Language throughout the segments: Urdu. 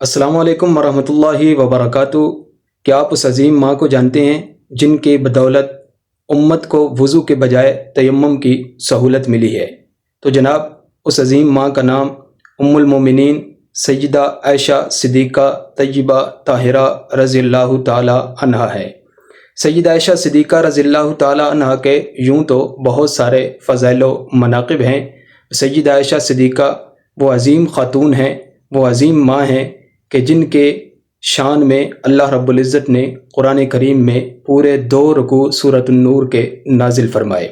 السلام علیکم ورحمۃ اللہ وبرکاتہ۔ کیا آپ اس عظیم ماں کو جانتے ہیں جن کے بدولت امت کو وضو کے بجائے تیمم کی سہولت ملی ہے؟ تو جناب اس عظیم ماں کا نام ام المومنین سیدہ عائشہ صدیقہ طیبہ طاہرہ رضی اللہ تعالی عنہا ہے۔ سیدہ عائشہ صدیقہ رضی اللہ تعالی عنہا کے یوں تو بہت سارے فضائل و مناقب ہیں۔ سیدہ عائشہ صدیقہ وہ عظیم خاتون ہیں، وہ عظیم ماں ہیں کہ جن کے شان میں اللہ رب العزت نے قرآن کریم میں پورے 2 رکوع سورۃ النور کے نازل فرمائے۔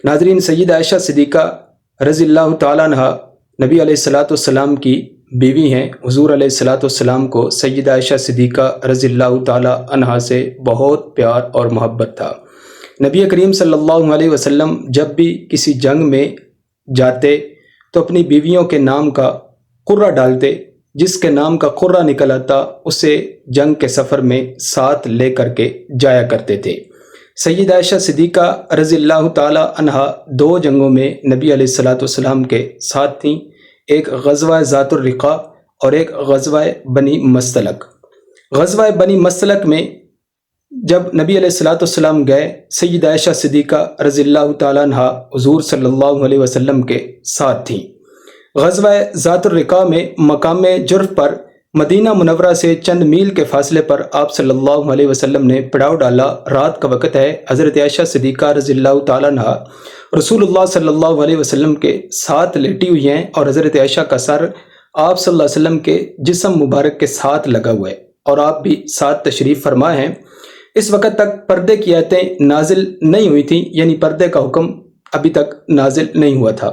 ناظرین، سیدہ عائشہ صدیقہ رضی اللہ تعالیٰ عنہ نبی علیہ الصلاۃ والسلام کی بیوی ہیں۔ حضور علیہ الصلاۃ والسلام کو سیدہ عائشہ صدیقہ رضی اللہ تعالیٰ عنہ سے بہت پیار اور محبت تھا۔ نبی کریم صلی اللہ علیہ وسلم جب بھی کسی جنگ میں جاتے تو اپنی بیویوں کے نام کا قرہ ڈالتے، جس کے نام کا قرہ نکل آتا اسے جنگ کے سفر میں ساتھ لے کر کے جایا کرتے تھے۔ سیدہ عائشہ صدیقہ رضی اللہ تعالی عنہا 2 جنگوں میں نبی علیہ الصلاۃ والسلام کے ساتھ تھیں، ایک غزوہ ذات الرقاع اور ایک غزوہ بنی مستلق۔ غزوہ بنی مستلق میں جب نبی علیہ الصلاۃ والسلام گئے، سیدہ عائشہ صدیقہ رضی اللہ تعالی عنہا حضور صلی اللہ علیہ وسلم کے ساتھ تھیں۔ غزوہ ذات الرقاع میں مقام جرف پر مدینہ منورہ سے چند میل کے فاصلے پر آپ صلی اللہ علیہ وسلم نے پڑاؤ ڈالا۔ رات کا وقت ہے، حضرت عائشہ صدیقہ رضی اللہ تعالیٰ عنہا رسول اللہ صلی اللہ علیہ وسلم کے ساتھ لیٹی ہوئی ہیں اور حضرت عائشہ کا سر آپ صلی اللہ علیہ وسلم کے جسم مبارک کے ساتھ لگا ہوا ہے اور آپ بھی ساتھ تشریف فرما ہیں۔ اس وقت تک پردے کی آیتیں نازل نہیں ہوئی تھیں، یعنی پردے کا حکم ابھی تک نازل نہیں ہوا تھا۔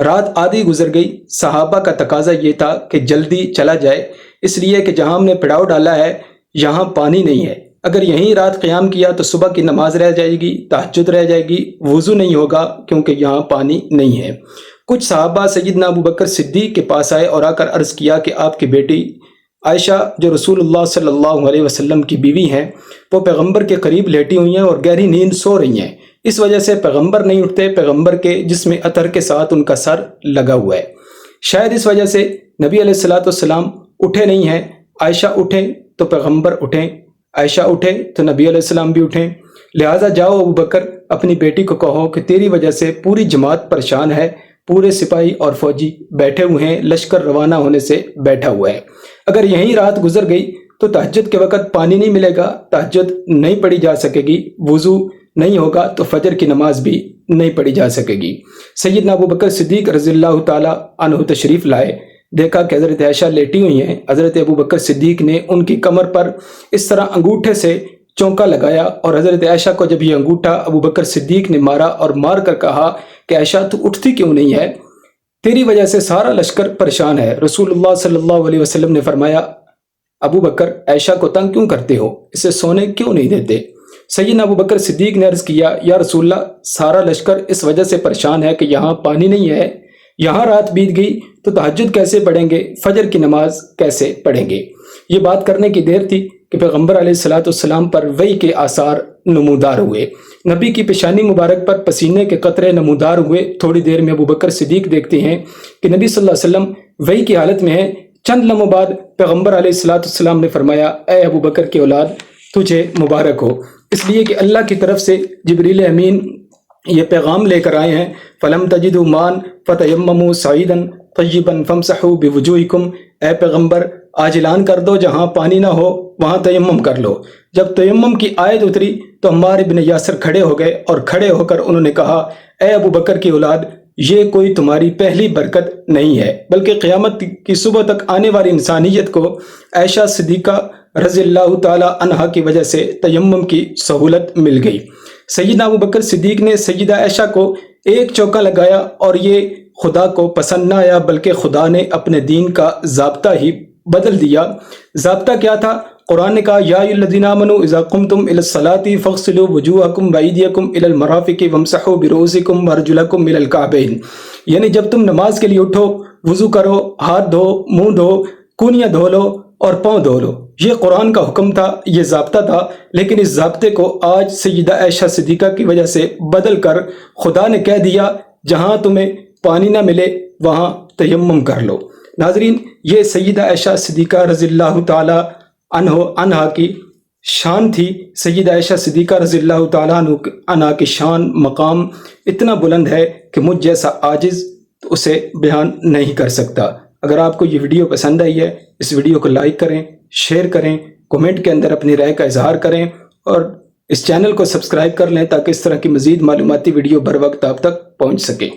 رات آدھی گزر گئی، صحابہ کا تقاضا یہ تھا کہ جلدی چلا جائے، اس لیے کہ جہاں ہم نے پڑاؤ ڈالا ہے یہاں پانی نہیں ہے، اگر یہیں رات قیام کیا تو صبح کی نماز رہ جائے گی، تہجد رہ جائے گی، وضو نہیں ہوگا کیونکہ یہاں پانی نہیں ہے۔ کچھ صحابہ سیدنا ابو بکر صدیق کے پاس آئے اور آ کر عرض کیا کہ آپ کی بیٹی عائشہ جو رسول اللہ صلی اللہ علیہ وسلم کی بیوی ہیں، وہ پیغمبر کے قریب لیٹی ہوئی ہیں اور گہری نیند سو رہی ہیں، اس وجہ سے پیغمبر نہیں اٹھتے، پیغمبر کے جسم عطر کے ساتھ ان کا سر لگا ہوا ہے، شاید اس وجہ سے نبی علیہ الصلاۃ والسلام اٹھے نہیں ہیں۔ عائشہ اٹھیں تو پیغمبر اٹھیں، عائشہ اٹھیں تو نبی علیہ السلام بھی اٹھیں، لہٰذا جاؤ ابو بکر اپنی بیٹی کو کہو کہ تیری وجہ سے پوری جماعت پریشان ہے، پورے سپاہی اور فوجی بیٹھے ہوئے ہیں، لشکر روانہ ہونے سے بیٹھا ہوا ہے، اگر یہیں رات گزر گئی تو تہجد کے وقت پانی نہیں ملے گا، تہجد نہیں پڑھی جا سکے گی، وضو نہیں ہوگا تو فجر کی نماز بھی نہیں پڑھی جا سکے گی۔ سیدنا ابو بکر صدیق رضی اللہ تعالی عنہ تشریف لائے، دیکھا کہ حضرت عائشہ لیٹی ہوئی ہیں۔ حضرت ابو بکر صدیق نے ان کی کمر پر اس طرح انگوٹھے سے چونکا لگایا اور حضرت عائشہ کو جب یہ انگوٹھا ابو بکر صدیق نے مارا اور مار کر کہا کہ عائشہ تو اٹھتی کیوں نہیں ہے، تیری وجہ سے سارا لشکر پریشان ہے۔ رسول اللہ صلی اللہ علیہ وسلم نے فرمایا، ابو بکر عائشہ کو تنگ کیوں کرتے ہو، اسے سونے کیوں نہیں دیتے؟ سیدنا ابو بکر صدیق نے عرض کیا، یا رسول اللہ سارا لشکر اس وجہ سے پریشان ہے کہ یہاں پانی نہیں ہے، یہاں رات بیت گئی تو تہجد کیسے پڑھیں گے، فجر کی نماز کیسے پڑھیں گے؟ یہ بات کرنے کی دیر تھی کہ پیغمبر علیہ الصلاۃ والسلام پر وحی کے آثار نمودار ہوئے، نبی کی پیشانی مبارک پر پسینے کے قطرے نمودار ہوئے۔ تھوڑی دیر میں ابو بکر صدیق دیکھتے ہیں کہ نبی صلی اللہ علیہ وسلم وحی کی حالت میں ہیں۔ چند لمحوں بعد پیغمبر علیہ الصلاۃ والسلام نے فرمایا، اے ابو بکر کی اولاد، تجھے مبارک ہو، اس لیے کہ اللہ کی طرف سے جبریل امین یہ پیغام لے کر آئے ہیں، فَلَمْ تَجِدُوا مَاءً فَتَيَمَّمُوا صَعِيدًا طَيِّبًا فَامْسَحُوا بِوُجُوهِكُمْ، اے پیغمبر آج اعلان کر دو جہاں پانی نہ ہو وہاں تیمم کر لو۔ جب تیمم کی آیت اتری تو عمار بن یاسر کھڑے ہو گئے اور کھڑے ہو کر انہوں نے کہا، اے ابو بکر کی اولاد، یہ کوئی تمہاری پہلی برکت نہیں ہے، بلکہ قیامت کی صبح تک آنے والی انسانیت کو عائشہ صدیقہ رضی اللہ تعالی عنہا کی وجہ سے تیمم کی سہولت مل گئی۔ سیدنا ابو بکر صدیق نے سیدہ عائشہ کو ایک چوکا لگایا اور یہ خدا کو پسند نہ آیا، بلکہ خدا نے اپنے دین کا ضابطہ ہی بدل دیا۔ ضابطہ کیا تھا؟ قرآن نے کہا، یا ایھا الذین آمنوا اذا قمتم الی الصلاۃ فاغسلوا وجوہکم وایدیکم الی المرافق وامسحوا برؤوسکم وارجلکم الی الکعبین، یعنی جب تم نماز کے لیے اٹھو وضو کرو، ہاتھ دھو، منہ دھو، کونیاں دھو لو اور پاؤں دھو لو۔ یہ قرآن کا حکم تھا، یہ ضابطہ تھا، لیکن اس ضابطے کو آج سیدہ عائشہ صدیقہ کی وجہ سے بدل کر خدا نے کہہ دیا جہاں تمہیں پانی نہ ملے وہاں تیمم کر لو۔ ناظرین، یہ سیدہ عائشہ صدیقہ رضی اللہ تعالی عنہا کی شان تھی۔ سیدہ عائشہ صدیقہ رضی اللہ تعالیٰ عنہ کی شان مقام اتنا بلند ہے کہ مجھ جیسا عاجز اسے بیان نہیں کر سکتا۔ اگر آپ کو یہ ویڈیو پسند آئی ہے، اس ویڈیو کو لائک کریں، شیئر کریں، کومنٹ کے اندر اپنی رائے کا اظہار کریں اور اس چینل کو سبسکرائب کر لیں تاکہ اس طرح کی مزید معلوماتی ویڈیو بر وقت آپ تک پہنچ سکے۔